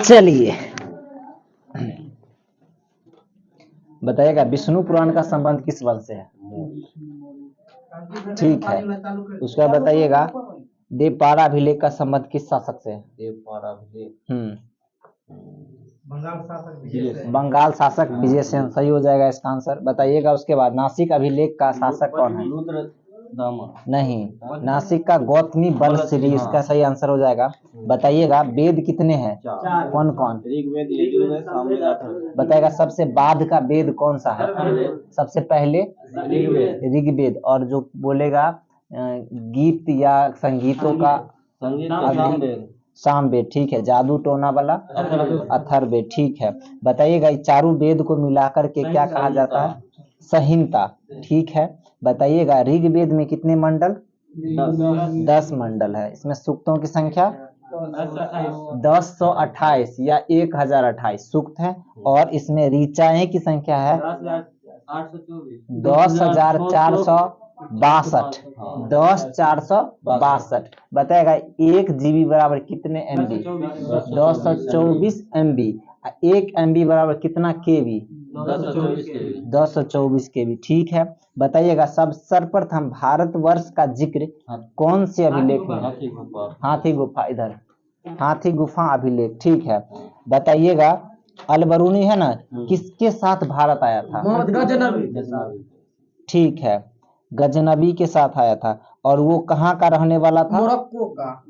चलिए बताइएगा विष्णु पुराण का संबंध किस वन से है? ठीक है। उसका बताइएगा देवपाराभिलेख का संबंध किस शासक से है? देवपाराभिलेख बंगाल शासक विजयसेन, सही हो जाएगा इसका आंसर। बताइएगा उसके बाद नासिक अभिलेख का शासक कौन है? नहीं, नासिक का गौतमी बलश्री इसका सही आंसर हो जाएगा। बताइएगा वेद कितने हैं? कौन कौन? ऋग्वेद, यजुर्वेद, सामवेद, अथर्ववेद। बताइएगा सबसे बाद का वेद कौन सा है? सबसे पहले ऋग्वेद। और जो बोलेगा गीत या संगीतों का सामवेद। ठीक है। जादू टोना वाला अथर्ववेद। ठीक है। बताइएगा चारों वेद को मिलाकर के क्या कहा जाता है? संहिता। ठीक है। बताइएगा ऋग्वेद में कितने मंडल? 10 मंडल है। इसमें सूक्तों की संख्या 1028 या 1028 सूक्त है। और इसमें ऋचाएं की संख्या है 10,462। 10,462। बताएगा 1 GB बराबर कितने MB? 224 MB। 1 MB बराबर कितना KB? 224 KB। ठीक है। बताइएगा सब सर्वप्रथम भारतवर्ष का जिक्र कौन से अभिलेख में? हाथी गुफा। इधर हाथी गुफा अभिलेख। ठीक है। बताइएगा अलबरूनी है ना, किसके साथ भारत आया था? ठीक है, गजनबी के साथ आया था। और वो कहाँ का रहने वाला था? मोरक्को का।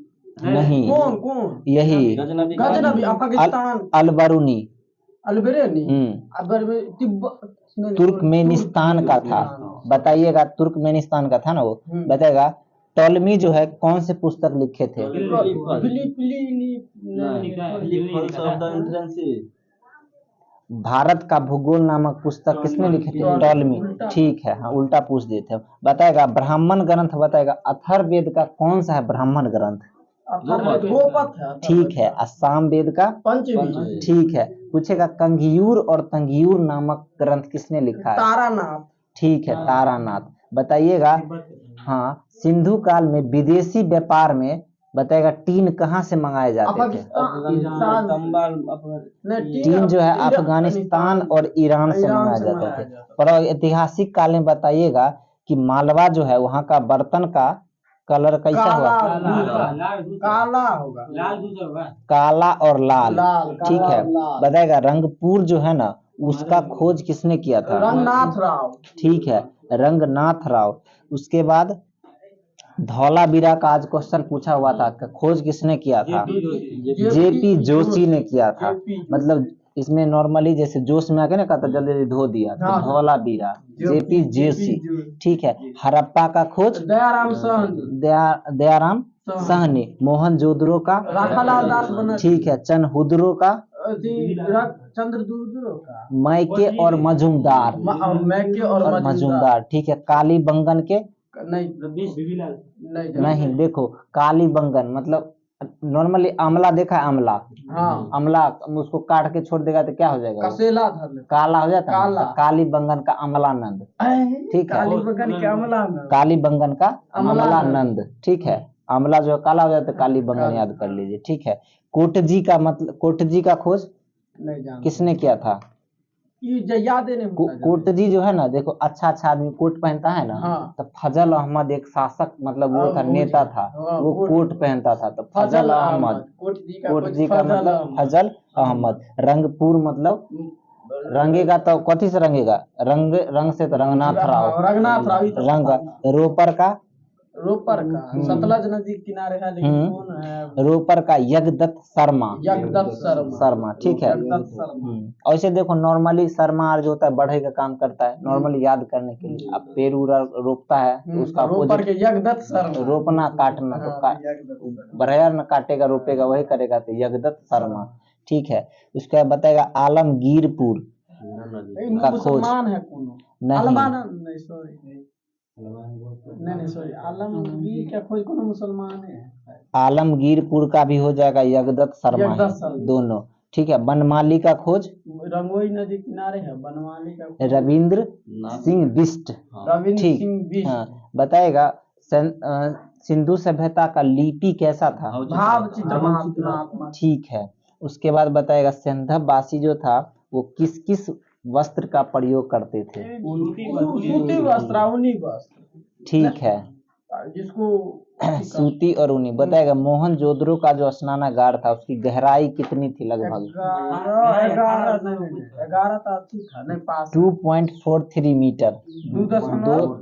नहीं, कौन? यही गजनबी पाकिस्तान। अलबरूनी तुर्कमेनिस्तान का था। बताइएगा तुर्कमेनिस्तान का था ना वो। बताएगा टॉलमी जो है कौन से पुस्तक लिखे थे? भारत का भूगोल नामक पुस्तक किसने लिखे थे? टॉलमी। ठीक है, हाँ उल्टा पूछ देते हैं। बताएगा ब्राह्मण ग्रंथ, बताएगा अथर्ववेद का कौन सा है ब्राह्मण ग्रंथ? ठीक है। असम वेद का पंचवी। ठीक है। पूछेगा कंगियूर और तंगियूर नामक ग्रंथ किसने लिखा है? तारानाथ। ठीक है, तारानाथ। बताइएगा हाँ सिंधु काल में विदेशी व्यापार में बताएगा टीन कहाँ से मंगाए जाते थे? टीन जो है अफगानिस्तान और ईरान से मंगाए जाते थे। पर ऐतिहासिक काल में बताइएगा कि मालवा जो है वहाँ का बर्तन का कलर कैसा हुआ? काला होगा, काला और लाल। ठीक है। बताएगा रंगपुर जो है ना उसका खोज किसने किया था? रंगनाथ राव। ठीक है, रंगनाथ राव। उसके बाद धौलावीरा का आज क्वेश्चन पूछा हुआ था, खोज किसने किया था? JP जोशी ने किया था। मतलब इसमें नॉर्मली जैसे जोश में आके ना कहता जल्दी जल्दी धो दिया, तो धौलावीरा JP जोशी। ठीक है। हड़प्पा का खोज दयाराम सहनी। मोहनजोदड़ो का राखालाल दास। ठीक है। चनहुदरो का चंद्रदूर का मैके और मजूमदार। मैके और मजूमदार। ठीक है। कालीबंगन के नहीं, देखो कालीबंगन मतलब नॉर्मली आंवला देखा है? आंवला, हाँ आंवला उसको काट के छोड़ देगा तो क्या हो जाएगा? कसेला काला हो जाता है। कालीबंगन का अमलानंद। ठीक है, कालीबंगन का अमलानंद। ठीक है। आंवला जो काला हो जाता है, कालीबंगन याद कर लीजिए। ठीक है। कोटजी का मतलब कोटजी का खोज किसने किया था? कोटजी जो है ना, देखो अच्छा आदमी कोट पहनता है ना, हाँ। तो फजल अहमद एक शासक मतलब वो था, नेता था, वो कोट पहनता था। तो फजल अहमद, कोटजी का मतलब फजल अहमद। रंगपुर मतलब रंगेगा तो कथी से रंगेगा? रंग से तो रंगनाथ राव। रंग रोपर का सतलज नदी किनारे है, लेकिन कौन है? रोपर का यज्ञदत्त शर्मा। ठीक है। ऐसे देखो नॉर्मली शर्मा जो होता है बढ़े का काम करता है, नॉर्मली याद करने के लिए। अब पेड़ रोपता है तो उसका रोपर के यज्ञदत्त शर्मा। रोपना काटना तो बढ़िया न काटेगा रोपेगा वही करेगा, तो यज्ञदत्त शर्मा। ठीक है। उसका बताएगा आलमगीरपुर का खोज आलमगीरपुर का भी हो जाएगा यज्ञदत्त शर्मा दोनों। ठीक है। बनमाली का खोज रंगोई नदी किनारे है, बनमाली का रविंद्र सिंह बिष्ट। ठीक हाँ। बताएगा सिंधु सभ्यता का लिपि कैसा था? भावचित्र। ठीक है। उसके बाद बताएगा सिंधव वासी जो था वो किस किस वस्त्र का प्रयोग करते थे? सूती वस्त्र, ऊनी वस्त्र। ठीक है, जिसको सूती और ऊनी। बताएगा मोहनजोदड़ो का जो स्नानागार था उसकी गहराई कितनी थी लगभग? 2.43 मीटर।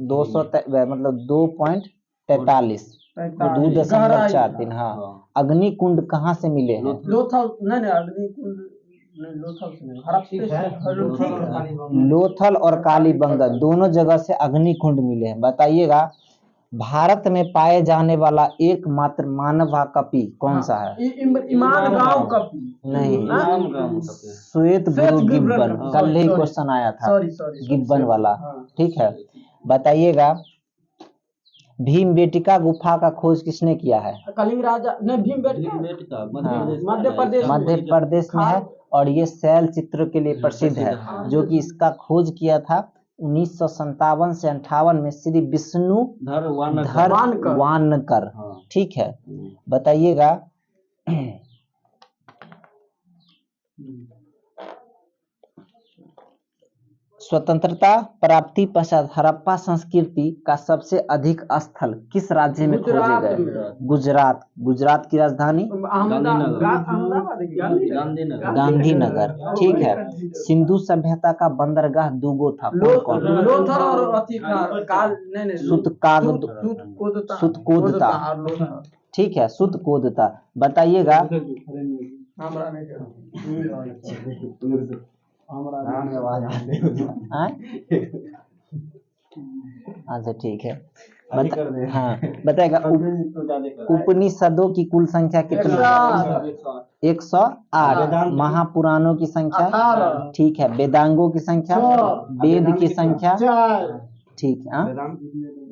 200 मतलब 2.43 2.43। हाँ। अग्निकुंड कहाँ से मिले हैं? लोथल और कालीबंगा दोनों जगह से अग्निकुंड मिले हैं। बताइएगा भारत में पाए जाने वाला एकमात्र मानव कपि कौन सा है? ईमानगांव कपि नहीं, श्वेत गुरु गिब्बन। कल ही क्वेश्चन आया था गिब्बन वाला। ठीक है। बताइएगा भीमबेटका गुफा का खोज किसने किया है? कलिंग राजा ने भीमबेटका मध्य प्रदेश में है और ये शैल चित्र के लिए प्रसिद्ध है, जो कि इसका खोज किया था 1957 से 58 में श्री विष्णुधर वानकर। ठीक है। बताइएगा स्वतंत्रता प्राप्ति पश्चात हड़प्पा संस्कृति का सबसे अधिक स्थल किस राज्य में खोजे गए? गुजरात। गुजरात की राजधानी गांधीनगर। ठीक है। सिंधु सभ्यता का बंदरगाह दूगो था, कौन कौन? सुतकोदता। ठीक है, सुतकोदता। बताइएगा अच्छा ठीक है। हाँ बताएगा उपनिषदों की कुल संख्या कितनी है? 108। महापुराणों की संख्या? ठीक है। वेदांगों की संख्या? वेद की संख्या? ठीक है।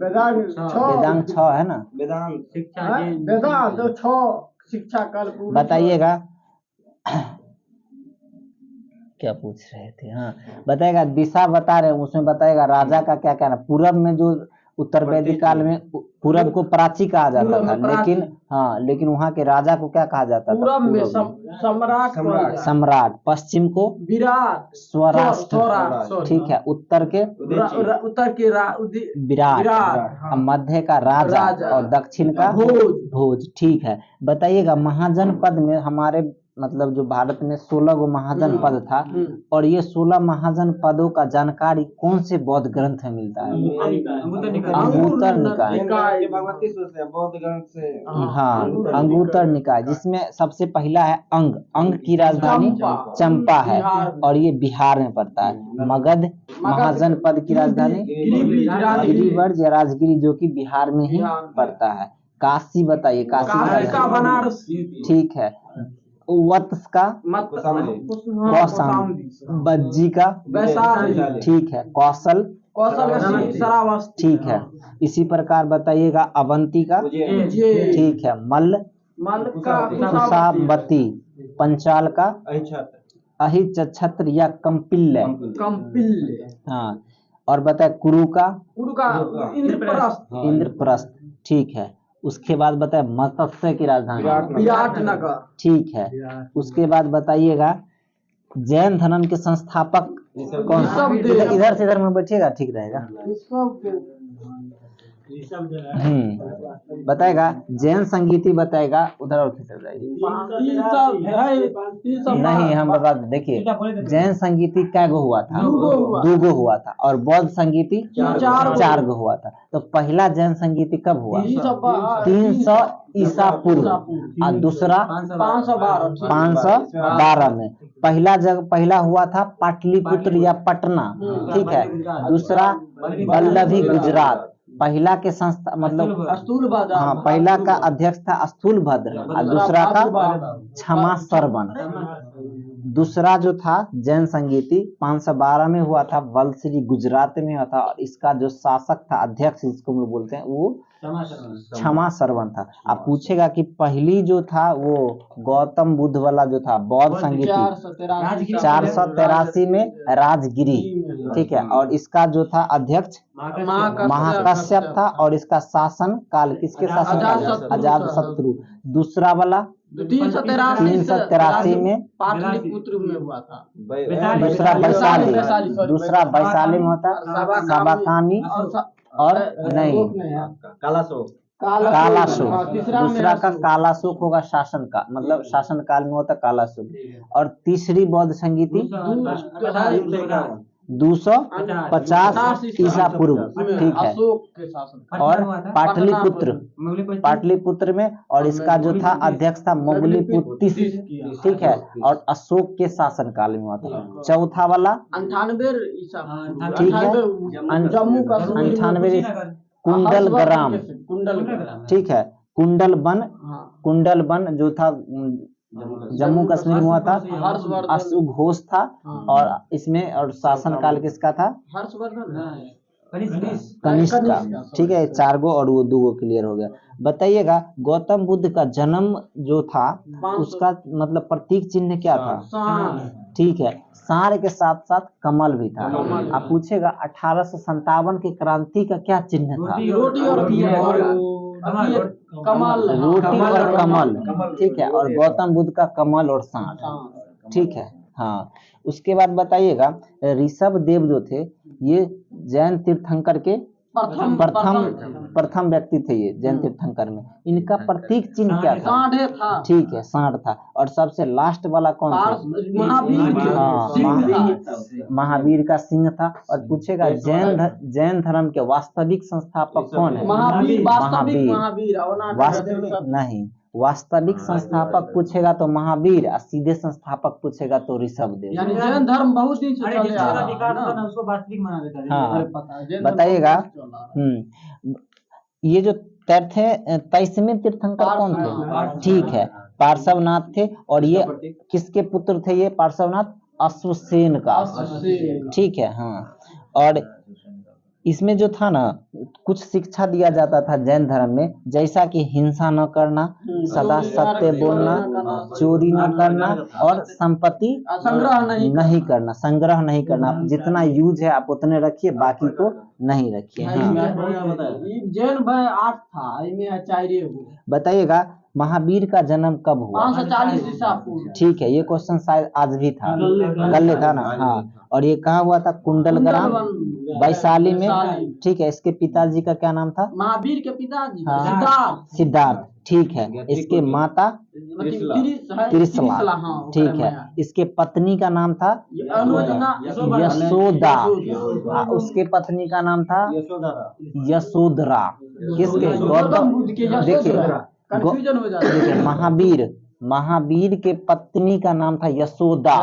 वेदांग 6 है ना? बताइएगा क्या पूछ रहे थे? हाँ बताएगा दिशा बता रहे हैं, उसमें बताएगा राजा का क्या कहना। पूरब में जो उत्तर वैदिक काल में पूरब को प्राची कहा जाता था, लेकिन वहाँ के राजा को क्या कहा जाता था? पूरब में सम्राट। पश्चिम को विराट, स्वराष्ट्र। ठीक है। उत्तर के विराट। मध्य का राजा और दक्षिण का भोज। ठीक है। बताइएगा महाजनपद में हमारे मतलब जो भारत में 16 गो महाजन पद था, और ये 16 महाजन पदों का जानकारी कौन से बौद्ध ग्रंथ में मिलता है? अंगुत्तर निकाय। हाँ अंगुत्तर निकाय, जिसमें सबसे पहला है अंग। अंग की राजधानी चंपा है और ये बिहार में पड़ता है। मगध महाजन पद की राजधानी गिरिवर्ज या राजगिरी, जो कि बिहार में ही पड़ता है। काशी बताइए, काशी का बनारस। ठीक है। वत्स का कौशाम्बी। बज्जी का वैशाली। ठीक है। कौशल ठीक है। इसी प्रकार बताइएगा अवंती का? ठीक है। मल्ल का कुशावती। पंचाल का अहिच्छत्र या कंपिल्य। हाँ। और बताए कुरु का इंद्रप्रस्थ। ठीक है। उसके बाद बताए मत्स्य की राजधानी विराटनगर। ठीक है। उसके बाद बताइएगा जैन धर्म के संस्थापक कौन? इधर से इधर में बैठिएगा ठीक रहेगा। बताएगा जैन संगीति बताएगा उधर और खिसक जाएगी। नहीं हम बता देखिए जैन संगीति क्या गो हुआ था? 2 गो हुआ था। और बौद्ध संगीति 4 गो हुआ था। तो पहला जैन संगीति कब हुआ? 300 ईसा पूर्व और दूसरा 512 में। पहला हुआ था पाटलिपुत्र या पटना। ठीक है। दूसरा वल्लभी गुजरात। पहला के संस्था मतलब स्थूलभद्र। हाँ पहला का अध्यक्ष था स्थूलभद्र और दूसरा का क्षमा सरवन। दूसरा जो था जैन संगीति 512 में हुआ था, वलसिरी गुजरात में हुआ था, और इसका जो शासक था, अध्यक्ष जिसको हम लोग बोलते हैं, वो क्षमा सरवन था। अब पूछेगा कि पहली जो था वो गौतम बुद्ध वाला जो था बौद्ध संगीति 483 में राजगिरी, ठीक है, और इसका जो था अध्यक्ष महाकश्यप था, और इसका शासन काल किसके शासन काल? अजात शत्रु। दूसरा वाला 383 में पाटलिपुत्र में हुआ था। दूसरा वैशाली में होता, साबाकामी और नहीं कालाशोक। दूसरा का कालाशोक होगा शासन का, मतलब शासन काल में होता कालाशोक। और तीसरी बौद्ध संगीति 250 ईसा पूर्व, ठीक है, और पाटलिपुत्र में, और इसका जो था अध्यक्ष था मोगलीपुत्र, ठीक है, और अशोक के शासन काल में हुआ था। चौथा वाला 98 ईसा, ठीक है, जम्मू का 98 कुंडलग्राम, ठीक है, कुंडलबन जो था जम्मू कश्मीर में हुआ था, अशुघोष था, और इसमें और शासन काल किसका था? कनिष्क, ठीक है, 4 गो और वो 2 गो क्लियर हो गया। बताइएगा गौतम बुद्ध का जन्म जो था उसका मतलब प्रतीक चिन्ह क्या था? ठीक है, सांड के साथ साथ कमल भी था। आप पूछेगा 1857 की क्रांति का क्या चिन्ह था? रोटी और कमल, रोटी और कमल, ठीक है, और गौतम बुद्ध का कमल और सांड, ठीक है। हाँ, उसके बाद बताइएगा ऋषभ देव जो थे ये जैन तीर्थंकर के प्रथम व्यक्ति थे, ये जैन तीर्थंकर में। इनका प्रतीक चिन्ह क्या था? ठीक है, सांड था। और सबसे लास्ट वाला कौन था? महावीर का सिंह था। और पूछेगा जैन धर्म के वास्तविक संस्थापक कौन है? महावीर। वास्तविक नहीं, वास्तविक संस्थापक पूछेगा तो महावीर, और सीधे संस्थापक पूछेगा तो ऋषभ देव। यानी जैन धर्म बहुत दिन से चले आ रहा है, उसको वास्तविक माना जाता है। हाँ, बताइएगा ये जो 23वें तीर्थंकर कौन थे? ठीक है, पार्श्वनाथ थे। और ये किसके पुत्र थे? ये पार्श्वनाथ अश्वसेन का, ठीक है। हाँ, और इसमें जो था ना कुछ शिक्षा दिया जाता था जैन धर्म में, जैसा कि हिंसा न करना, सदा सत्य बोलना, चोरी न करना, और संपत्ति संग्रह नहीं करना। जितना यूज है आप उतने रखिए, बाकी को नहीं रखिए। जैन भाई 8 था। बताइएगा महावीर का जन्म कब हुआ? 540 ईसा पूर्व। ठीक है, ये क्वेश्चन शायद आज भी था, कल था ना। हाँ, और ये कहाँ हुआ था? कुंडलग्राम, वैशाली में, ठीक है। इसके पिताजी का क्या नाम था? महावीर के पिताजी सिद्धार्थ, ठीक है। इसके माता त्रिशला, ठीक है। इसके पत्नी का नाम था यशोदा, उसके पत्नी का नाम था यशोधरा। किसके? गौतम बुद्ध के। देखिए महावीर के पत्नी का नाम था यशोदा,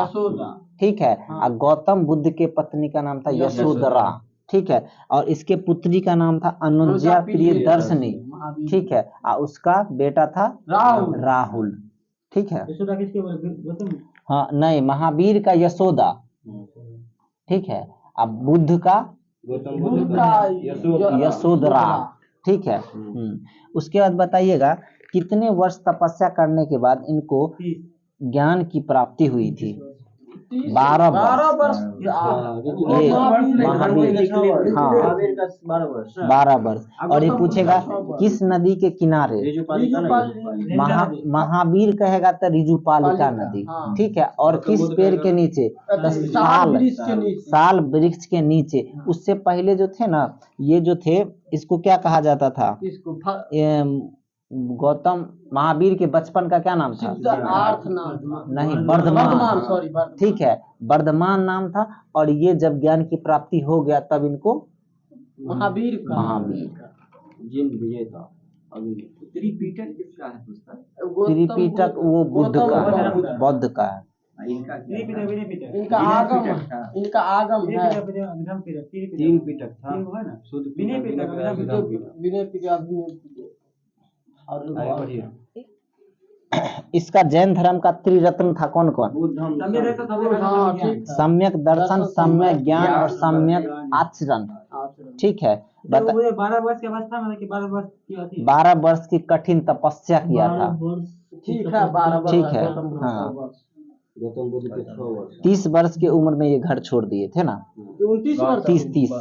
ठीक है, और गौतम बुद्ध के पत्नी का नाम था यशोधरा, ठीक है। और इसके पुत्री का नाम था अनुजा प्रियदर्शनी, ठीक है, और उसका बेटा था राहुल, ठीक है। हाँ नहीं, महावीर का यशोदा, ठीक है, अब बुद्ध का यशोधरा, ठीक है। उसके बाद बताइएगा कितने वर्ष तपस्या करने के बाद इनको ज्ञान की प्राप्ति हुई थी? 12 वर्ष। ये महावीर, हाँ 12 वर्ष। और ये पूछेगा किस नदी के किनारे? महावीर कहेगा तो रिजुपालिका नदी, ठीक है। और किस पेड़ के नीचे? साल वृक्ष के नीचे। उससे पहले जो थे ना, ये जो थे इसको क्या कहा जाता था? गौतम महावीर के बचपन का क्या नाम था? नहीं, वर्धमान, ठीक है, वर्धमान नाम था। और ये जब ज्ञान की प्राप्ति हो गया तब इनको महावीर त्रिपिटक किसका है? त्रिपिटक वो बौद्ध का है। इनका आगम है। 3 पिटक था, विनय पिटक और इसका जैन धर्म का त्रिरत्न था कौन कौन? सम्यक दर्शन, सम्यक ज्ञान और सम्यक आचरण। ठीक है, 12 वर्ष की अवस्था में कि 12 वर्ष की 12 वर्ष की कठिन तपस्या किया था। ठीक है, 12 वर्ष। ठीक है, हाँ। 30 वर्ष की उम्र में ये घर छोड़ दिए थे ना। 29 वर्ष। 30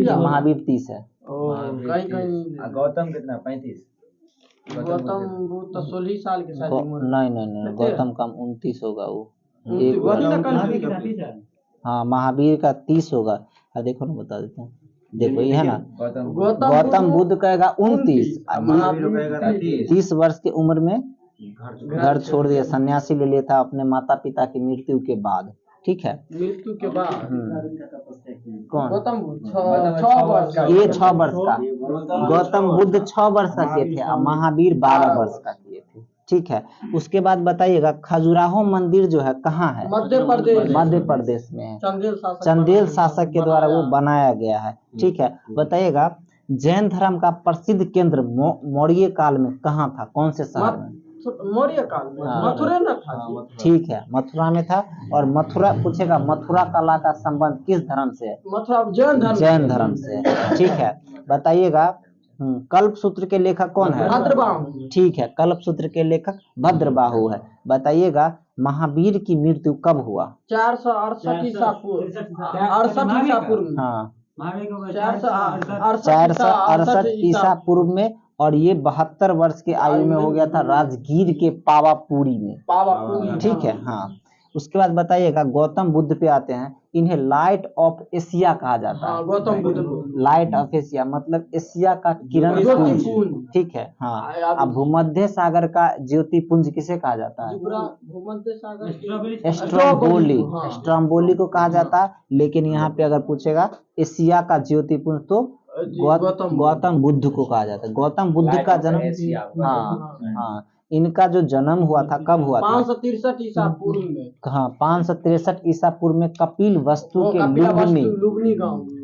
महावीर 30 है। कहीं गौतम कितना? 35। गौतम बुद्ध तो 16 साल के शायद उम्र। नहीं, गौतम का 29 होगा वो। एक वही ना महावीर कल का 30 है। हाँ, महावीर का 30 होगा। देखो ना, बता देता हूँ। देखो ये है ना, गौतम गौतम बुद्ध कहेगा 29, महावीर का 30 वर्ष की उम्र में घर छोड़ दिया, सन्यासी ले लिया था अपने माता पिता की मृत्यु के बाद। ठीक है, मृत्यु के बाद। कौन? गौतम बुद्ध 6 वर्ष का। ये 6 वर्ष का, गौतम बुद्ध 6 वर्ष का किए थे और महावीर 12 वर्ष का किए थे। ठीक है, उसके बाद बताइएगा खजुराहो मंदिर जो है कहाँ है? मध्य प्रदेश में है। चंदेल शासक के द्वारा वो बनाया गया है। ठीक है, बताइएगा जैन धर्म का प्रसिद्ध केंद्र मौर्य काल में कहाँ था, कौन से शहर में? मौर्य काल में मथुरा में था। ठीक है, मथुरा में था। और मथुरा पूछेगा मथुरा कला का संबंध किस धर्म से है? मथुरा जैन धर्म से। ठीक है, बताइएगा कल्प सूत्र के लेखक कौन है? भद्रबाहु। ठीक है, कल्प सूत्र के लेखक भद्रबाहु है। बताइएगा महावीर की मृत्यु कब हुआ? 468 ईसा पूर्व। 68 ईसा पूर्व। हाँ, 468 ईसा पूर्व में। और ये 72 वर्ष की आयु में हो गया था राजगीर के पावापुरी में। ठीक है, हाँ। उसके बाद बताइएगा गौतम बुद्ध पे आते हैं। इन्हें लाइट ऑफ एशिया कहा जाता है। Gautam Buddha light of Asia मतलब एशिया का किरण पुंज। ठीक है, हाँ। अब भूमध्य सागर का ज्योति पुंज किसे कहा जाता है? भूमध्य सागर स्ट्रोम्बोली को कहा जाता है। लेकिन यहाँ पे अगर पूछेगा एशिया का ज्योति पुंज तो गौतम बुद्ध को कहा जाता है। गौतम बुद्ध का जन्म, हाँ, इनका जो जन्म हुआ था कब हुआ था? 563 ईसा पूर्व में। हाँ, 563 ईसा पूर्व में कपिल वस्तु के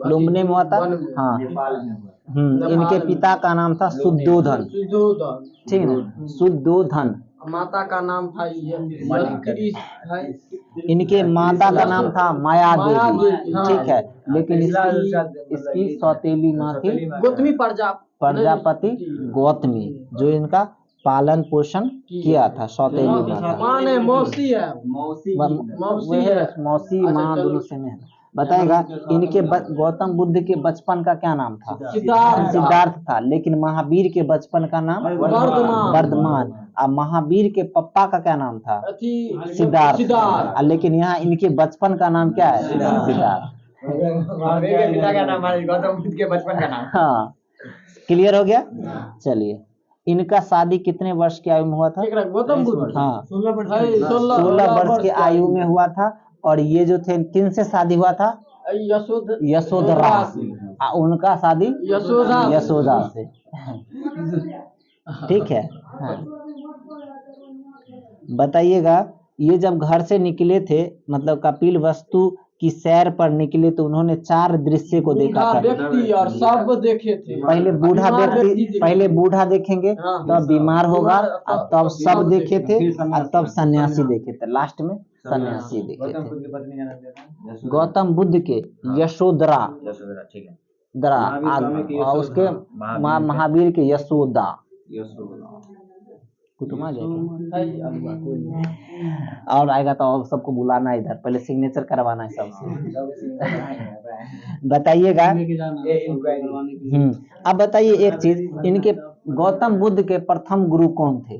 लुम्बिनी में हुआ था। हाँ, इनके पिता का नाम था शुद्धोधन। ठीक है, शुद्धोधन। माता का नाम था इनके माता का नाम था माया देवी। ठीक है, लेकिन इसकी सौतेली माँ थी गौतमी प्रजापति गौतमी, जो इनका पालन पोषण किया था। सौतेली माँ ने मौसी माँ दोनों से में। बताएगा इनके गौतम बुद्ध के बचपन का क्या नाम था? सिद्धार्थ था। लेकिन महावीर के बचपन का नाम वर्धमान। अब महावीर के पप्पा का क्या नाम था? सिद्धार्थ। लेकिन यहाँ इनके बचपन का नाम क्या है? सिद्धार्थ। पिता का नाम गौतम बुद्ध के बचपन का नाम। हाँ, क्लियर हो गया। चलिए, इनका शादी कितने वर्ष की आयु में हुआ था? गौतम बुद्ध, हाँ, 16 वर्ष की आयु में हुआ था। और ये जो थे किन से शादी हुआ था? यशोधरा। उनका शादी यशोदा से। ठीक है, हाँ। बताइएगा ये जब घर से निकले थे, मतलब कपिल वस्तु की सैर पर निकले, तो उन्होंने 4 दृश्य को देखा था। व्यक्ति और सब देखे थे। पहले बूढ़ा देखेंगे, तब बीमार होगा, और तब सब देखे थे, और तब सन्यासी देखे थे। लास्ट में सन्यासी देखे थे। गौतम बुद्ध के यशोधरा, ठीक है, और उसके महावीर के यशोदा। और आएगा तो सबको बुलाना इधर, पहले सिग्नेचर करवाना है सबसे। बताइएगा। अब बताइए एक चीज, इनके गौतम बुद्ध के प्रथम गुरु कौन थे?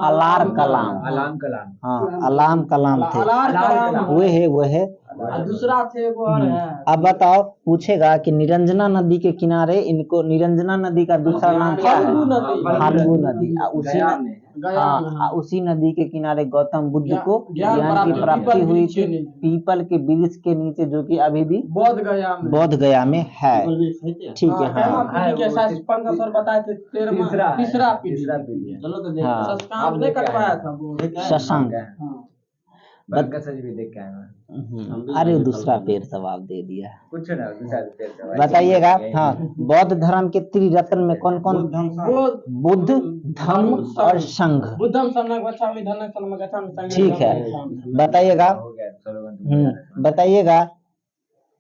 अलार कलाम। हाँ, अलाम कलाम थे। वो है। दूसरा थे वो और है। अब बताओ, पूछेगा कि निरंजना नदी के किनारे इनको, निरंजना नदी का दूसरा नाम क्या है? फाल्गु नदी। उसी नदी के किनारे गौतम बुद्ध को ज्ञान की प्राप्ति हुई थी, पीपल के वृक्ष के नीचे, जो कि अभी भी बोध गया में है। ठीक है, हाँ। तीसरा पीढ़ी। हाँ, आपने कटवाया था शशांक। बंका सच भी देख के आए हैं। अरे वो दूसरा पेड़ सवाल दे दिया। कुछ ना दूसरा पेड़ का भाई। बताइएगा। हाँ, बौद्ध धर्म के त्रिरत्न में कौन कौन? बुद्ध, धम्म और संघ। बुद्धम शरणं गच्छामि, धम्मं शरणं गच्छामि, संघं ठीक है, शरणं गच्छामि। बताइएगा। हो गया सर्वगुण। बताइएगा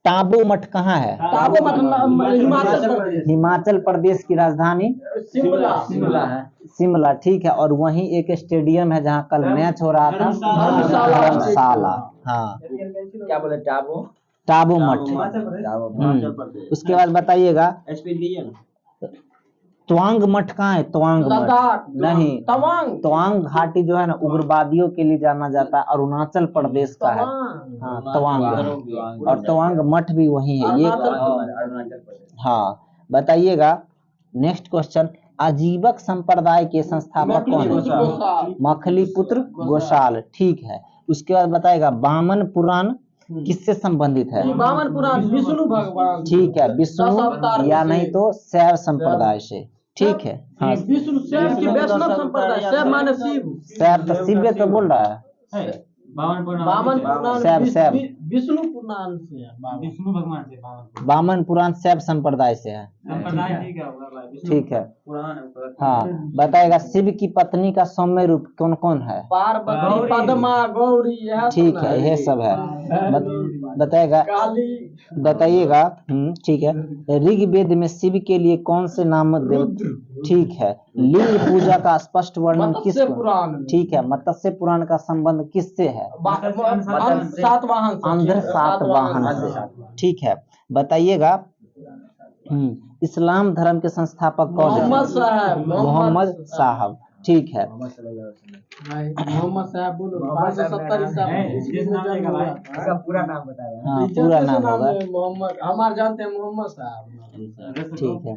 टाबू मठ कहाँ है? टाबू मठ हिमाचल प्रदेश। हिमाचल प्रदेश की राजधानी शिमला है। शिमला। ठीक है, और वहीं एक स्टेडियम है जहाँ कल मैच हो रहा था, धर्मशाला। हाँ, क्या बोले टाबू? टाबू मठ। टाबू। उसके बाद बताइएगा त्वांग मठ कहाँ है? त्वांग मठ लद्दाख नहीं, तवांग। त्वांग घाटी जो है ना उग्रवादियों के लिए जाना जाता है, अरुणाचल प्रदेश का है। हाँ, तवांग। और तवांग मठ भी वही है ये। अरुणाचल प्रदेश। हाँ, बताइएगा। नेक्स्ट क्वेश्चन, आजीवक संप्रदाय के संस्थापक कौन है? मखलीपुत्र गोसाल। ठीक है, उसके बाद बताएगा वामन पुराण किससे संबंधित है? वामन पुराण विष्णु भगवान। ठीक है, विष्णु या नहीं तो शैव संप्रदाय से। ठीक है। हाँ, विष्णु शैव की वैष्णव संप्रदाय। शैव माने शिव। शैव तो शिव तो बोल रहा है। वामन पुराण शैव। विष्णु पुराण से है। विष्णु भगवान से वामन पुराण शैव संप्रदाय से है। संप्रदाय ठीक है होगा भाई। ठीक है। हाँ, बताएगा शिव की पत्नी का सौम्य रूप कौन कौन है? पार्वती, पद्मा, गौरी। ठीक है, यह सब है। बताएगा। काली। बताइएगा। ठीक है, ऋग्वेद में शिव के लिए कौन से नाम देव? ठीक है, लिंग पूजा का स्पष्ट वर्णन किस? ठीक है, मत्स्य पुराण का संबंध किससे है? अंध्र सातवाहन। ठीक है, बताइएगा। इस्लाम धर्म के संस्थापक कौन है? मोहम्मद साहब। ठीक है, मोहम्मद साहब बोलो। 570 इसका पूरा नाम बता रहे हैं। हाँ, पूरा नाम होगा। मोहम्मद। हमारे जानते हैं मोहम्मद साहब। ठीक है,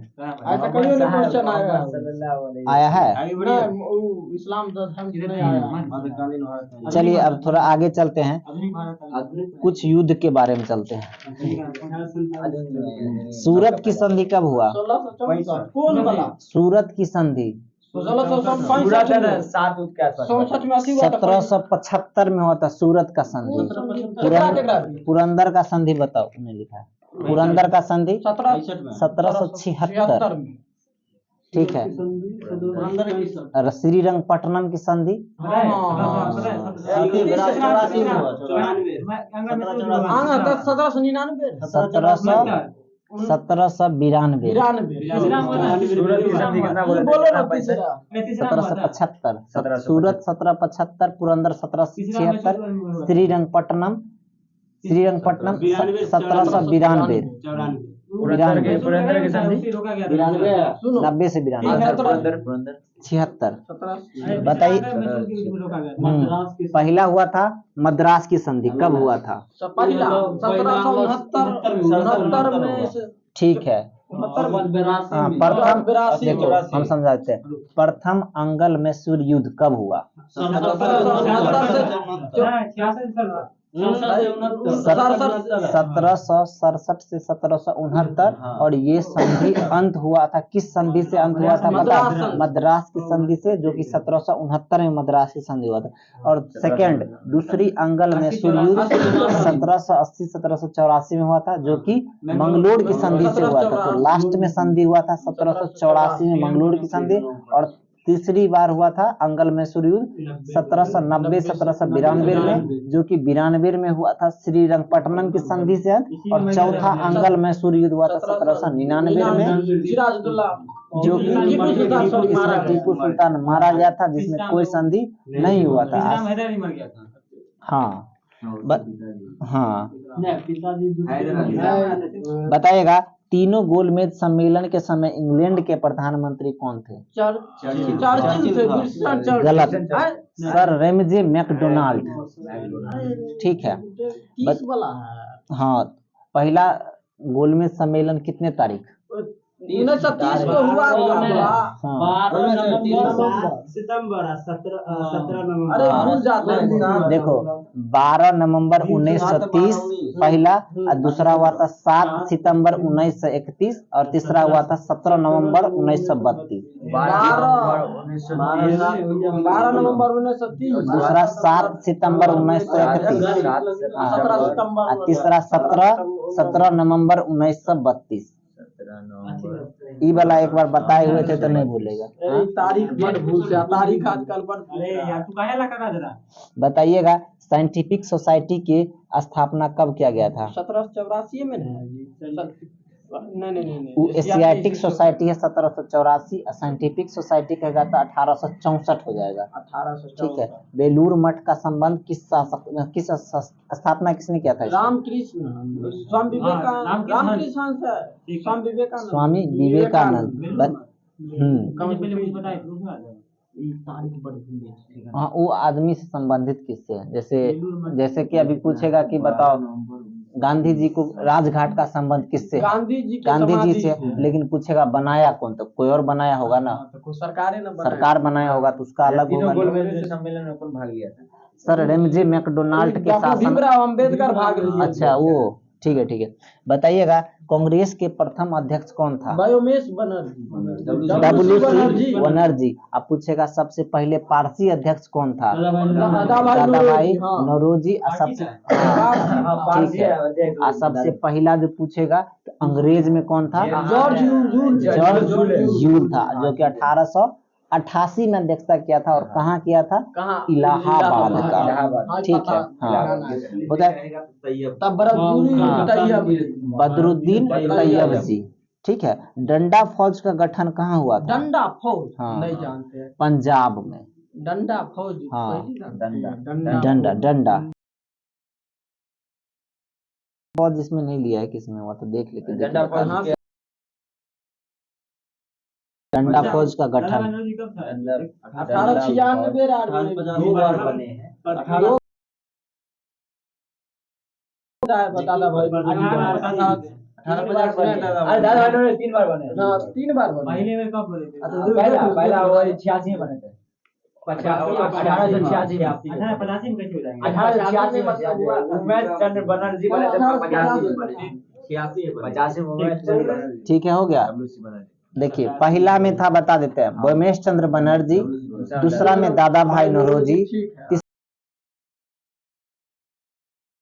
ऐसा कहियो ना क्वेश्चन आया है। इस्लाम धर्म की नहीं आया। चलिए अब थोड़ा आगे चलते हैं, कुछ युद्ध के बारे में चलते हैं। सूरत की संधि कब हुआ? 1664। कौन वाला? सूरत की संधि 1775 में हुआ था सूरत का संधि। पुरंदर का संधि बताओ, उन्हें लिखा है पुरंदर का संधि 1776 में। ठीक है, और श्रीरंगपट्टनम की संधि 1792। 1775। सूरत 1775, पुरंदर 1776, श्रीरंगपट्टनम 1792। 90 से 92। 76। बताइए। पहला हुआ था मद्रास की संधि, कब हुआ था? 1769 में। ठीक है। प्रथम देखो हम समझाते हैं, प्रथम अंगल में सूर्य युद्ध कब हुआ? 1767 से 1769। और ये संधि अंत हुआ था, किस संधि से अंत हुआ था पता? मद्रास की संधि से, जो कि 1769 में मद्रास की संधि हुआ था। और सेकंड दूसरी अंगल में सूर्य युद्ध 1780 1784 में हुआ था, जो कि मंगलोर की संधि से हुआ था। तो लास्ट में संधि हुआ था 1784 में मंगलोर की संधि। और तीसरी बार हुआ था अंगल में सूर्य युद्ध 1790 1792 में, जो कि 92 में हुआ था श्रीरंगपट्टनम की संधि से। और चौथा अंगल में सूर्य युद्ध हुआ था 1799 में, जो कि इसमें टीपू सुल्तान मारा गया था, जिसमें कोई संधि नहीं हुआ था। हाँ हाँ, बताइएगा। तीनों गोलमेज सम्मेलन के समय इंग्लैंड के प्रधानमंत्री कौन थे? गलत, सर रेमजे मैकडोनाल्ड। ठीक है। हाँ, पहला गोलमेज सम्मेलन कितने तारीख? 1930 को हुआ था। हाँ 12 सितंबर 17 नवंबर। अरे भूल जाते हैं। देखो 12 नवंबर 1930 पहला, और दूसरा हुआ था 7 सितंबर 1931, और तीसरा हुआ था 17 नवंबर 1932। 12 नवंबर 1930, दूसरा 7 सितंबर 1931, 17 सितंबर, और तीसरा 17 नवंबर 1932। ई वाला एक बार बताए हुए थे तो नहीं भूलेगा। अरे तारीख बड़ भूल से, तारीख आजकल बड़ भूल अरे से। यार तू काहे लगा जरा। बताइएगा साइंटिफिक सोसाइटी की स्थापना कब किया गया था? 1784 में नहीं। नहीं वो एशियाटिक सोसाइटी है 1784, और साइंटिफिक सोसाइटी कहेगा तो 1864 हो जाएगा। 1864। ठीक है। बेलूर मठ का संबंध किस स्थापना किसने किया था? रामकृष्ण, स्वामी विवेकानंद, रामकृष्ण से स्वामी विवेकानंद, स्वामी विवेकानंद। पहले मुझे बताए तारीख बड़ भूल है। हाँ वो आदमी से संबंधित किससे है? जैसे कि अभी पूछेगा कि बताओ गांधी जी को राजघाट का संबंध किससे है? गांधी जी से। लेकिन पूछेगा बनाया कौन, तो कोई और बनाया होगा ना, तो सरकार ने सरकार बनाया होगा तो उसका अलग होगा। सम्मेलन में कौन भाग लिया था? सर रेमजे मैकडोनाल्ड के शासन। भीमराव अंबेडकर भाग लिए। अच्छा वो ठीक है ठीक है। बताइएगा कांग्रेस के प्रथम अध्यक्ष कौन था? बायोमेश बनर्जी, WC बनर्जी। अब पूछेगा सबसे पहले पारसी अध्यक्ष कौन था? दादाभाई नौरोजी। सबसे ठीक है। और सबसे पहला जो पूछेगा तो अंग्रेज में कौन था? जॉर्ज यूल था, जो कि 1888 में अध्यक्षता किया था। और कहाँ किया था? इलाहाबाद का। ठीक है। हाँ तब बदरुद्दीन तैयब जी। ठीक है। डंडा फौज का गठन कहाँ हुआ था? डंडा फौज हाँ। नहीं जानते हैं। पंजाब में। डंडा फौज। हाँ। डंडा डंडा फौज इसमें नहीं लिया है, किसमें हुआ तो देख लेते। डंडा फौज का गठन 1896 दो बार बने हैं। दादा भाई 3 बार बने। हाँ 3 बार बने। पहले में कब बोले थे? पहला वो 86 में बने थे। 1886 में कैसे हो जाएंगे? 1886 में उमेश चंद्र बनर्जी बने थे। 85 में उमेश चंद्र बनर्जी। ठीक है, हो गया। देखिए पहला में था, बता देते हैं, उमेश चंद्र बनर्जी। दूसरा में दादा भाई नौरोजी।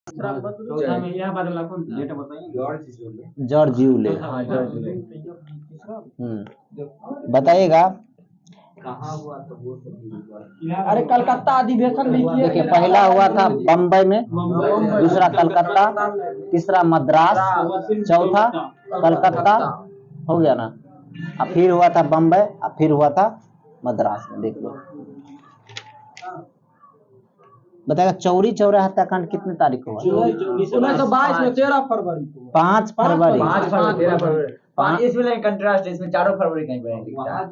चौथा में यह बदला कौन था? George Yule. बताइएगा। कहाँ हुआ था वो सब? अरे कलकत्ता अधिवेशन में किए। देखिए पहला हुआ था बम्बई में, दूसरा कलकत्ता, तीसरा मद्रास, चौथा कलकत्ता। हो गया ना। अब फिर हुआ था बम्बई, अब फिर हुआ था मद्रास में। देख लो। बताएगा चौरी चौरा हत्याकांड कितने तारीख को हुआ? 1922 में 13 फरवरी को। 5 फरवरी। 13 फरवरी। इसमें लेकिन कंट्रास्ट है, इसमें 4 फरवरी कहीं पे लिखा है।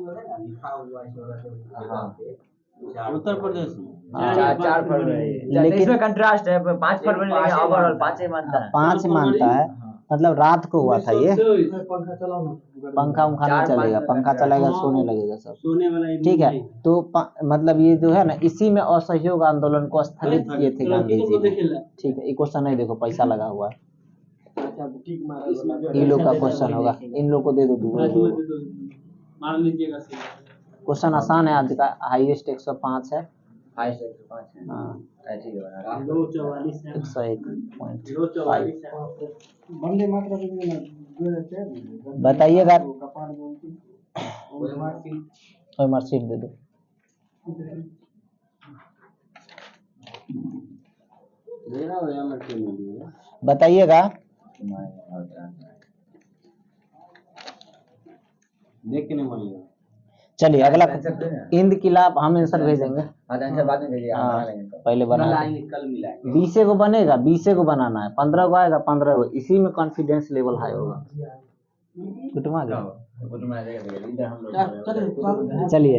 उत्तर प्रदेश में 4 फरवरी। लेकिन इसमें कंट्रास्ट है, 5 फरवरी लेकिन ओवरऑल 5 ही मानता है। 5 मानता है, मतलब रात को हुआ था ये। पंखा चलाओ ना। पंखा नहीं चलेगा, पंखा चलेगा सोने लगेगा सब। सोने वाला ठीक है। तो मतलब ये जो है ना, इसी में असहयोग आंदोलन को स्थगित किए थे गांधी जी ने। ठीक है। ये क्वेश्चन नहीं, देखो पैसा लगा हुआ है। इन लोग का क्वेश्चन होगा, इन लोग को दे दो। मार लीजिएगा। क्वेश्चन आसान है आज का। हाईएस्ट 105 है। हाईएस्ट 105 है। हाँ ठीक है बना। 101.5। वंदे मातरम बताइएगा। मार्कशीट दे दो। बताइएगा। देख के नहीं मानिएगा। चलिए अगला। इंदकिलाब हम आंसर भेजेंगे। बाद में भेजिए। पहले बना कल मिलाएंगे। 20 को बनेगा, 20 को बनाना है। 15 को आएगा, 15 को। इसी में कॉन्फिडेंस लेवल हाई होगा। कुटुमा चलिए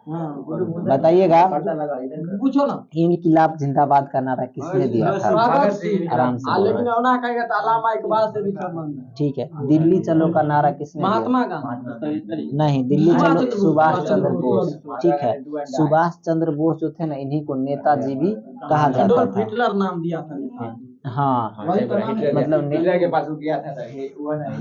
बताइएगा पूछो ना। इनकिलाब जिंदाबाद का नारा किसने दिया था? आराम से बोलो। लेकिन होना कहेगा तो अलामा इकबाल से भी संबंध है। ठीक है, दिल्ली चलो का नारा किसने दिया? महात्मा गांधी। नहीं, दिल्ली चलो सुभाष चंद्र बोस। ठीक है, सुभाष चंद्र बोस जो थे ना, इन्हीं को नेताजी भी कहा जाता एडोल्फ था। हिटलर नाम दिया था नेताजी। हाँ, मतलब हिटलर के पास वो गया था वो नहीं